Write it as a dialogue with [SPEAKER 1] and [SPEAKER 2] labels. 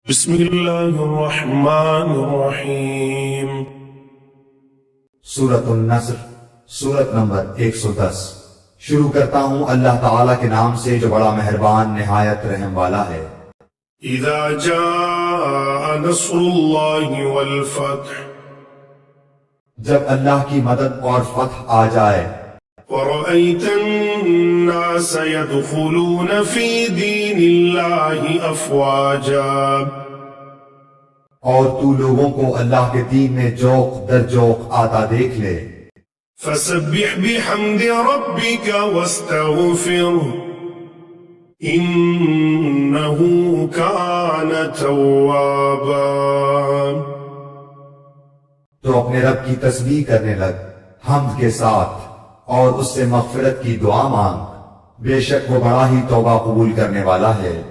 [SPEAKER 1] بسم اللہ الرحمن الرحیم۔
[SPEAKER 2] سورۃ النصر، سورت نمبر 110۔ شروع کرتا ہوں اللہ تعالیٰ کے نام سے جو بڑا مہربان نہایت رحم والا ہے۔
[SPEAKER 1] اذا جاء نصر اللہ والفتح،
[SPEAKER 2] جب اللہ کی مدد اور فتح آ جائے،
[SPEAKER 1] ورأيت الناس يدخلون في دين الله أفواجا،
[SPEAKER 2] اور تو لوگوں کو اللہ کے دین میں جوق در جوق آتا دیکھ لے،
[SPEAKER 1] فسبح بحمد ربك واستغفره إنه كان توابا۔
[SPEAKER 2] تو اپنے رب کی تسبیح کرنے لگ حمد کے ساتھ اور اس سے مغفرت کی دعا مانگ، بے شک وہ بڑا ہی توبہ قبول کرنے والا ہے۔